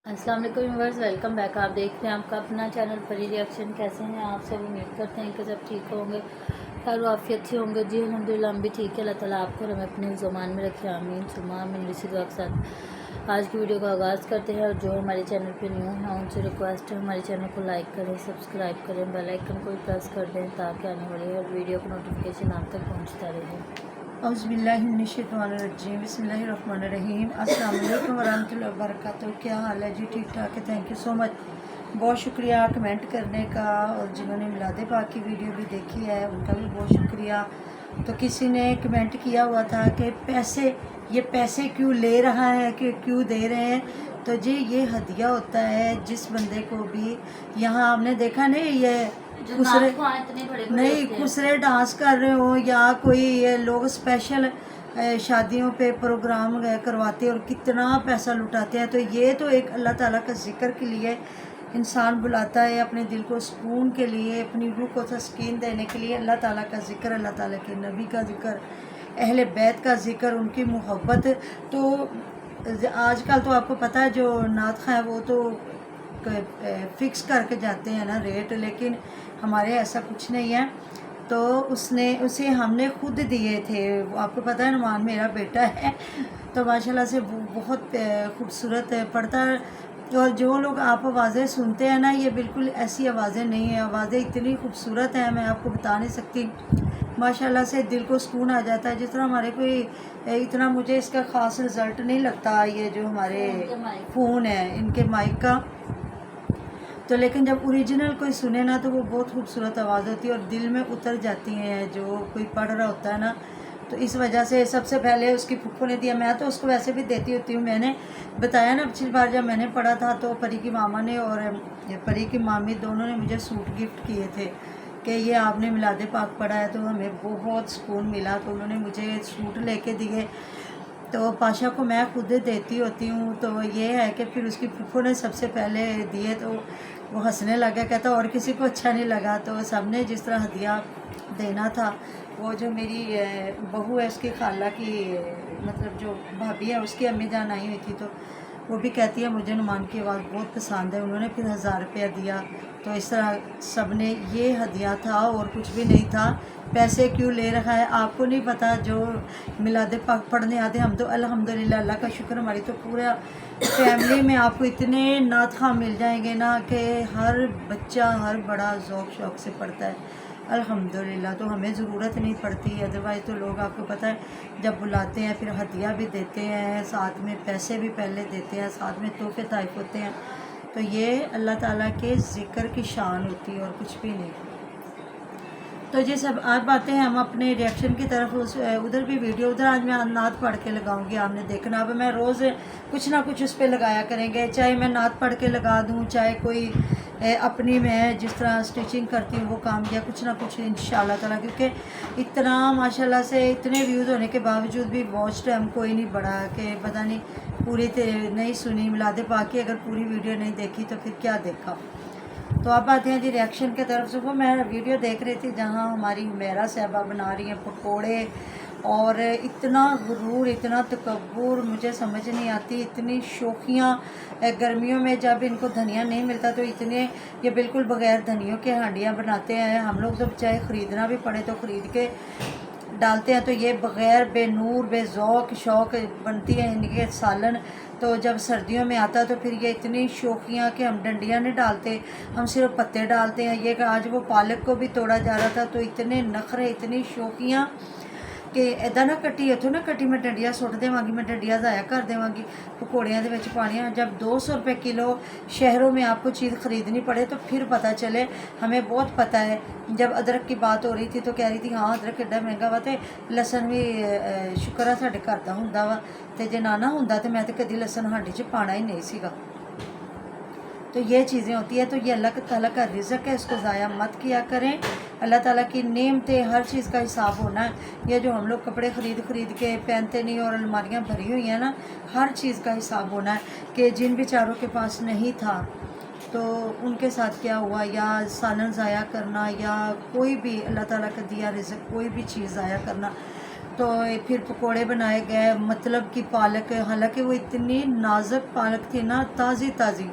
अस्सलाम वालेकुम viewers, welcome back. आप देख रहे हैं आपका अपना चैनल परी रिएक्शन। कैसे हैं आप सब? उम्मीद करते हैं कि सब ठीक होंगे, खैर आफियत से होंगे। जी अल्हम्दुलिल्लाह हम भी ठीक है। अल्लाह ताला आपको और हमें अपने ज़ुबान में रखे, आमीन सुमा आमीन। इसी दुआ के साथ आज की वीडियो का आगाज़ करते हैं। और जो हमारे चैनल पर न्यू हैं उनसे रिक्वेस्ट है हमारे चैनल को लाइक करें, सब्सक्राइब करें, बेल आइकन को भी प्रेस कर दें ताकि आने वाली हर वीडियो का नोटिफिकेशन आप तक पहुँचता रहे। औज़ुबिल्लाहिमिनश्शैतानिर्रजीम बिस्मिल्लाहिर्रहमानिर्रहीम अस्सलाम वालेकुम वरहमतुल्लाहि वबरकातुहू। क्या हाल है जी? ठीक ठाक है। थैंक यू सो मच, बहुत शुक्रिया कमेंट करने का। और जिन्होंने मिलादे पाक की वीडियो भी देखी है उनका भी बहुत शुक्रिया। तो किसी ने कमेंट किया हुआ था कि पैसे क्यों ले रहा है, कि क्यों दे रहे हैं। तो जी ये हदिया होता है जिस बंदे को भी, यहाँ आपने देखा नहीं ये खुसरे डांस कर रहे हो या कोई ये लोग स्पेशल शादियों पे प्रोग्राम करवाते हैं और कितना पैसा लुटाते हैं। तो ये तो एक अल्लाह ताला का जिक्र के लिए इंसान बुलाता है, अपने दिल को सुकून के लिए, अपनी रूह को तस्कीन देने के लिए। अल्लाह ताला का जिक्र, अल्लाह ताला के नबी का जिक्र, अहले बैत का जिक्र, उनकी मोहब्बत। तो आजकल तो आपको पता है जो नात खा है वो तो फिक्स करके जाते हैं ना रेट, लेकिन हमारे ऐसा कुछ नहीं है। तो उसे हमने खुद दिए थे। आपको पता है नुमान मेरा बेटा है, तो माशाल्लाह से बहुत खूबसूरत पढ़ता है। और जो लोग आप आवाज़ें सुनते हैं ना, ये बिल्कुल ऐसी आवाज़ें नहीं है। आवाज़ें इतनी खूबसूरत हैं, मैं आपको बता नहीं सकती। माशाल्लाह से दिल को सुकून आ जाता है। जिस तरह हमारे कोई इतना मुझे इसका ख़ास रिज़ल्ट नहीं लगता, ये जो हमारे फ़ोन है इनके माइक का। तो लेकिन जब ओरिजिनल कोई सुने ना तो वो बहुत खूबसूरत आवाज़ होती है और दिल में उतर जाती हैं जो कोई पढ़ रहा होता है ना। तो इस वजह से सबसे पहले उसकी फुफ्फो ने दिया। मैं तो उसको वैसे भी देती होती हूँ। मैंने बताया ना पिछली बार जब मैंने पढ़ा था तो परी की मामा ने और परी की मामी दोनों ने मुझे सूट गिफ्ट किए थे कि ये आपने मिलादे पाक पढ़ा है, तो हमें बहुत सुकून मिला। तो उन्होंने मुझे सूट लेके दिए। तो पाशा को मैं खुद देती होती हूँ। तो ये है कि फिर उसकी फुफ्फो ने सबसे पहले दिए तो वो हंसने लगा, कहता और किसी को अच्छा नहीं लगा। तो सबने जिस तरह हदिया देना था, वो जो मेरी बहू है उसकी खाला की, मतलब जो भाभी है उसकी अम्मी जान आई हुई थी, तो वो भी कहती है मुझे नुमान की आवाज़ बहुत पसंद है। उन्होंने फिर 1000 रुपया दिया। तो इस तरह सब ने ये हदिया था और कुछ भी नहीं था। पैसे क्यों ले रखा है आपको नहीं पता। जो मिलादे पाक पढ़ने आते, हम तो अल्हम्दुलिल्लाह, अल्लाह का शुक्र, हमारी तो पूरा फैमिली में आपको इतने नात ख़्वाह मिल जाएंगे ना कि हर बच्चा हर बड़ा ज़ौक़ शौक़ से पढ़ता है अल्हम्दुलिल्लाह। तो हमें ज़रूरत नहीं पड़ती। अदरवाइज़ तो लोग आपको पता है जब बुलाते हैं फिर हदिया भी देते हैं, साथ में पैसे भी पहले देते हैं, साथ में तोहफे ताइफ होते हैं। तो ये अल्लाह ताला के ज़िक्र की शान होती है और कुछ भी नहीं। तो जी सब आज बातें हैं हम अपने रिएक्शन की तरफ। उधर भी वीडियो, उधर आज मैं नात पढ़ के लगाऊंगी, आपने देखना। अब मैं रोज़ कुछ ना कुछ उस पर लगाया करेंगे, चाहे मैं नात पढ़ के लगा दूं, चाहे कोई अपनी मैं जिस तरह स्टिचिंग करती हूँ वो काम किया, कुछ ना कुछ इंशाल्लाह ताला। क्योंकि इतना माशाल्लाह से इतने व्यूज़ होने के बावजूद भी वॉच टाइम कोई नहीं बढ़ा कि पता नहीं पूरी नहीं सुनी मिलादे पाक की। अगर पूरी वीडियो नहीं देखी तो फिर क्या देखा। तो अब आते हैं जी रिएक्शन की तरफ से। वो मैं वीडियो देख रही थी जहाँ हमारी हुमैरा साहबा बना रही हैं पकोड़े, और इतना गुरूर, इतना तकब्बुर, मुझे समझ नहीं आती। इतनी शौकियाँ गर्मियों में जब इनको धनिया नहीं मिलता तो इतने ये बिल्कुल बग़ैर धनियों के हांडियाँ बनाते हैं। हम लोग तो चाहे ख़रीदना भी पड़े तो ख़रीद के डालते हैं, तो ये बग़ैर बेनूर बेज़ौक़ शौक़ बनती है इनके सालन। तो जब सर्दियों में आता तो फिर ये इतनी शौकियाँ कि हम डंडियाँ नहीं डालते, हम सिर्फ पत्ते डालते हैं। ये आज वो पालक को भी तोड़ा जा रहा था तो इतने नखरे, इतनी शौकियाँ कि इदा ना कट्टी, इतों ना कट्टी, मैं डंडियाँ सुट देवांगी, मैं डंडियाँ ज़ाया कर देवांगी, पकौड़ियाँ दे विच पानियाँ। जब 200 रुपये किलो शहरों में आपको चीज़ ख़रीदनी पड़े तो फिर पता चले। हमें बहुत पता है। जब अदरक की बात हो रही थी तो कह रही थी हाँ अदरक एड्डा महंगा वा, तो लसन भी शुक्र है साडे घर दा हुंदा वा, ते जे ना हुंदा तो मैं तो कदी लसन हांडी च पाना ही नहीं सीगा। तो ये चीज़ें होती है। तो ये अल्लाह ताला का रिज़्क़ है, इसको ज़ाया मत किया करें। अल्लाह ताला की नेमतें, हर चीज़ का हिसाब होना है। ये जो हम लोग कपड़े ख़रीद के पहनते नहीं और अलमारियाँ भरी हुई हैं ना, हर चीज़ का हिसाब होना है कि जिन बेचारों के पास नहीं था तो उनके साथ क्या हुआ, या सालन ज़ाया करना, या कोई भी अल्लाह ताला का दिया रिज़्क़ कोई भी चीज़ ज़ाया करना। तो फिर पकोड़े बनाए गए, मतलब कि पालक, हालांकि वो इतनी नाजुक पालक थी ना, ताज़ी ताज़ी।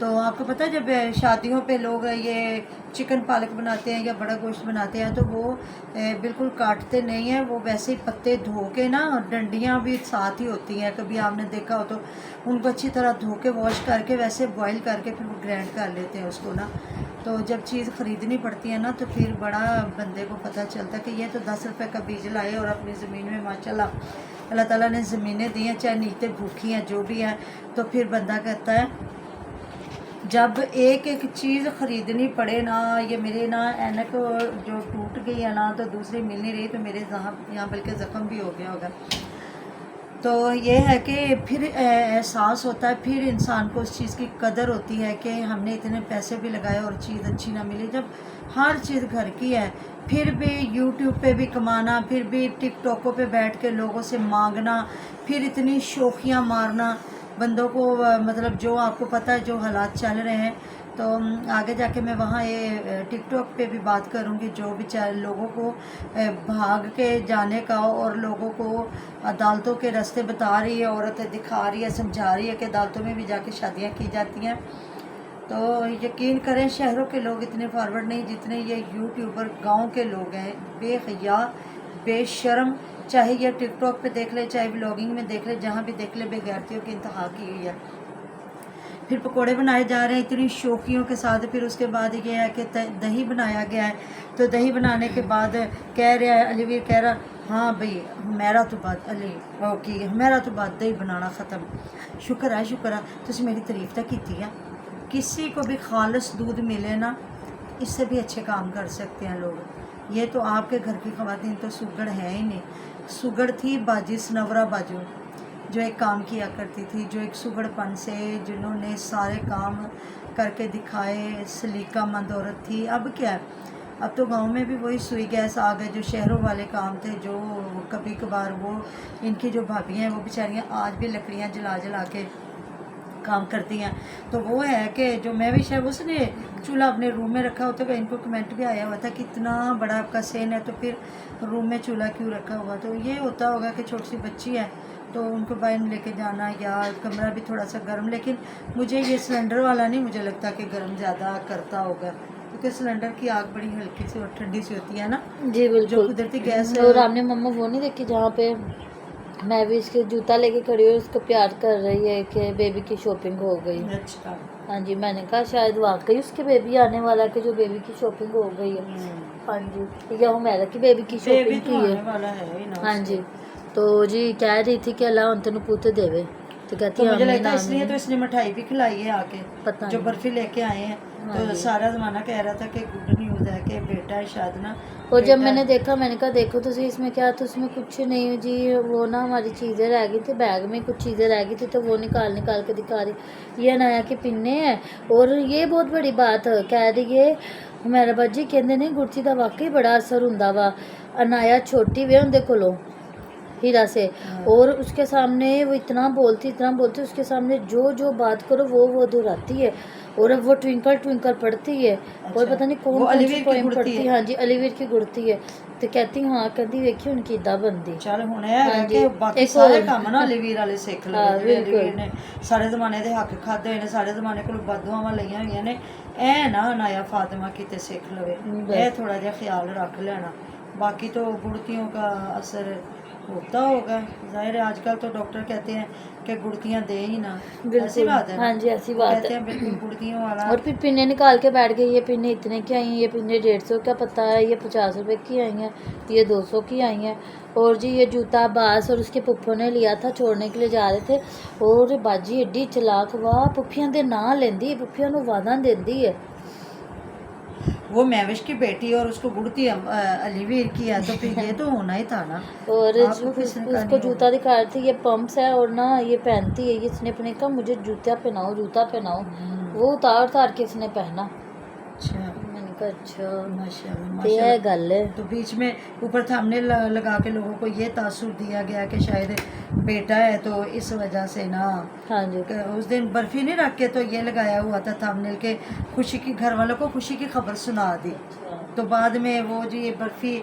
तो आपको पता है जब शादियों पे लोग ये चिकन पालक बनाते हैं या बड़ा गोश्त बनाते हैं तो वो बिल्कुल काटते नहीं हैं, वो वैसे ही पत्ते धो के ना, डंडियाँ भी साथ ही होती हैं, कभी आपने देखा हो तो उनको अच्छी तरह धो के वॉश करके वैसे बॉईल करके फिर वो ग्राइंड कर लेते हैं उसको ना। तो जब चीज़ ख़रीदनी पड़ती है ना तो फिर बड़ा बंदे को पता चलता है कि ये तो 10 रुपये का बीज लाए और अपनी ज़मीन में माशाल्लाह अल्लाह ताला ने ज़मीनें दी हैं, चाहे नीचे भूखी हैं जो भी हैं। तो फिर बंदा कहता है जब एक एक चीज़ ख़रीदनी पड़े ना, ये मेरे ना ऐनक जो टूट गई है ना तो दूसरी मिल नहीं रही, तो मेरे यहाँ बल्कि ज़ख़म भी हो गया होगा। तो ये है कि फिर एहसास होता है, फिर इंसान को उस चीज़ की कदर होती है कि हमने इतने पैसे भी लगाए और चीज़ अच्छी ना मिली। जब हर चीज़ घर की है, फिर भी यूट्यूब पे भी कमाना, फिर भी टिकटॉकों पे बैठ के लोगों से मांगना, फिर इतनी शोखियाँ मारना बंदों को, मतलब जो आपको पता है जो हालात चल रहे हैं। तो आगे जाके मैं वहाँ ये टिकटॉक पे भी बात करूँगी, जो बेचारे लोगों को भाग के जाने का और लोगों को अदालतों के रास्ते बता रही है, औरतें दिखा रही है, समझा रही है कि अदालतों में भी जाके शादियाँ की जाती हैं। तो यकीन करें शहरों के लोग इतने फॉरवर्ड नहीं जितने ये यूट्यूबर गांव के लोग हैं, बेहया बेशर्म। चाहे ये टिकटॉक पे देख ले, चाहे व्लॉगिंग में देख ले, जहाँ भी देख ले बेगैरतियों की इंतहा की हुई है। फिर पकोड़े बनाए जा रहे हैं इतनी शौकियों के साथ। फिर उसके बाद ये है कि दही बनाया गया है, तो दही बनाने के बाद कह रहा है अलीवीर, कह रहा हाँ भाई मेरा तो बात अली ओके, मेरा तो बात दही बनाना ख़त्म। शुक्र है तुम मेरी तारीफ तो की है। किसी को भी खालिस दूध मिले ना, इससे भी अच्छे काम कर सकते हैं लोग। ये तो आपके घर की ख़वातीन तो सुगड़ है ही नहीं। सुगड़ थी बाजी सनवरा बाजू, जो एक काम किया करती थी, जो एक सुगड़पन से जिन्होंने सारे काम करके दिखाए, सलीका मंद औरत थी। अब क्या है, अब तो गांव में भी वही सुई गैस आ गए, जो शहरों वाले काम थे, जो कभी कभार वो इनकी जो भाभी हैं वो बेचारियाँ आज भी लकड़ियाँ जला जला के काम करती हैं। तो वो है कि जो मैं भी शायद उसने चूल्हा अपने रूम में रखा होता है, इनको कमेंट भी आया हुआ था कि इतना बड़ा आपका सेन है तो फिर रूम में चूल्हा क्यों रखा हुआ। तो ये होता होगा कि छोटी सी बच्ची है तो उनको बाहर लेके जाना, या कमरा भी थोड़ा सा गर्म। लेकिन मुझे ये सिलेंडर वाला नहीं मुझे लगता कि गर्म ज़्यादा करता होगा, क्योंकि सिलेंडर की आग बड़ी हल्की सी और ठंडी सी होती है ना। जी बिल्कुल। जो कुदरती गैस है। और आपने मम्मा वो नहीं देखी जहाँ पे मैं भी इसके जूता लेके खड़ी हुई, उसको प्यार कर रही है कि बेबी की शॉपिंग हो गई। अच्छा। हाँ जी, मैंने कहा शायद वाकई उसके बेबी आने वाला कि जो बेबी की शॉपिंग हो गई है। हाँ जी, या हुमैरा की बेबी की शॉपिंग की है। हाँ जी, तो जी कह रही थी कि अल्लाह उन पुत देवे, तो कहती तो है मुझे लगता है इसलिए तो इसने मिठाई भी खिलाई है आके, पता जो नहीं। बर्फी लेके आए हैं। तो सारा ज़माना कह रहा था कि गुड न्यूज़ है कि बेटा है शायद ना। और जब मैंने देखा मैंने कहा देखो तो सही इसमें क्या, तो उसमें कुछ नहीं है जी, वो ना हमारी चीज़ें रह गई थी, बैग में कुछ चीज़ें रह गई थी तो वो निकाल के दिखा रही, ये अनाया के पिन्ने हैं। और ये बहुत बड़ी बात कह रही है मेरा बाजी, कहते नहीं गुड़ती का वाकई बड़ा असर होंदा वा, अनाया छोटी वे उनके कोलों हीरा से, और उसके सामने वो इतना बोलती उसके सामने जो बात करो वो दोहराती है, और अब वो ट्विंकल ट्विंकल पढ़ती है। और पता नहीं कौन सी पोएम पढ़ती है। हाँ जी, अलीवीर की गुड़ती है। तो कहती हाँ कहती वेखी उनकी इदा बनती। चल हुण है कि बाकी सारे काम ना अलीवीर वाले सीख लो। अलीवीर ने सारे जमाने दे हक खादे हुए ने, सारे जमाने कोल बददुआवां लईआं होईआं ने, ऐ ना अनाया फातिमा किते सीख लवे, ये थोड़ा जिहा ख्याल रख लेना। बाकी तो गुड़तियों का असर होता होगा, जाहिर है। आजकल तो डॉक्टर कहते हैं कि गुड़तियाँ दे ही ना, ऐसी बात है। हाँ जी ऐसी बात कहते है। हैं बिल्कुल गुड़तियों वाला। और फिर पिन्ने निकाल के बैठ गई, ये पिन्ने इतने की आई हैं, ये पिन्ने 150 का पता है, ये 50 रुपए की आई हैं, ये 200 की आई हैं। और जी ये जूता अब्बास और उसके पुप्पो ने लिया था, छोड़ने के लिए जा रहे थे। और बाजी एड्डी चलाक वाह, पुफियां दे नां लेंदी, पुफियां नूं वादा देंदी है। वो मैविश की बेटी और उसको गुड़ती अलीवीर की है, तो फिर ये तो होना ही था ना। और उसको जूता दिखा रही थी, ये पंप्स है और ना ये पहनती है, इसने अपने कहा मुझे जूता पहनाओ। वो उतार के इसने पहना। अच्छा, मैंने कहा अच्छा माशाल्लाह ये है गल है। तो बीच में ऊपर सामने लगा के लोगों को ये तासुर दिया गया कि शायद بیٹا ہے تو اس وجہ سے نا ہاں جی کہ اس دن برفی نہیں رکھ کے تو یہ لگایا ہوا تھا تھامنیل کے خوشی کی، گھر والوں کو خوشی کی خبر سنا دی، تو بعد میں وہ جی یہ برفی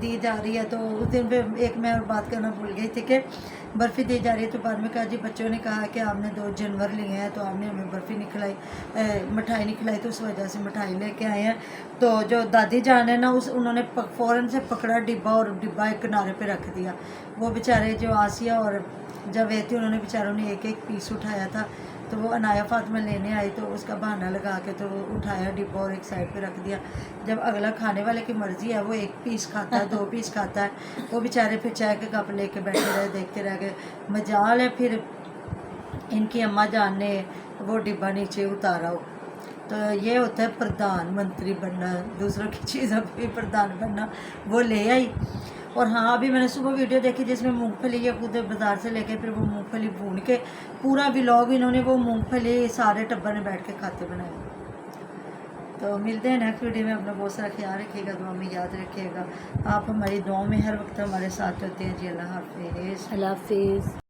دی جا رہی ہے، تو اس دن پہ ایک میں اور بات کرنا بھول گئی تھی کہ برفی دی جا رہی ہے، تو بعد میں کہا جی بچوں نے کہا کہ آپ نے 2 جانور لیے ہیں تو آپ نے ہمیں برفی نہیں کھلائی، مٹھائی نہیں کھلائی، تو اس وجہ سے مٹھائی لے کے آئے ہیں۔ تو جو دادی جان ہے نا انہوں نے فوراً سے پکڑا ڈبہ، اور ڈبہ ایک کنارے پہ رکھ دیا۔ وہ بیچارے جو آسیہ اور جاوید تھے انہوں نے بیچاروں نے ایک ایک پیس اٹھایا تھا، تو وہ عنایہ فاطمہ لینے آئی تو اس کا بہانہ لگا کے تو وہ اٹھایا ڈبہ اور ایک سائڈ پہ رکھ دیا۔ جب اگلا کھانے والے کی مرضی ہے وہ 1 پیس کھاتا ہے 2 پیس کھاتا ہے، وہ بیچارے پھر چائے کے کپ لے کے بیٹھے رہے، دیکھتے رہ گئے۔ مجال ہے پھر ان کی اماں جان نے وہ ڈبہ نیچے اتارا ہو۔ تو یہ ہوتا ہے پردھان منتری بننا، دوسروں کی چیزوں پہ بھی پردھان بننا۔ وہ لے آئی، اور ہاں ابھی میں نے صبح ویڈیو دیکھی جس میں مونگ پھلی یہ خود بازار سے لے کے پھر وہ مونگ پھلی بھون کے پورا ولاگ انہوں نے وہ مونگ پھلی سارے ٹبر نے بیٹھ کے کھاتے بنائے۔ تو ملتے ہیں نیکسٹ ویڈیو میں، اپنا بہت سارا خیال رکھیے گا، دعا میں یاد رکھیے گا، آپ ہماری دعاؤں میں ہر وقت ہمارے ساتھ ہوتے ہیں جی۔ اللہ حافظ۔ اللہ حافظ۔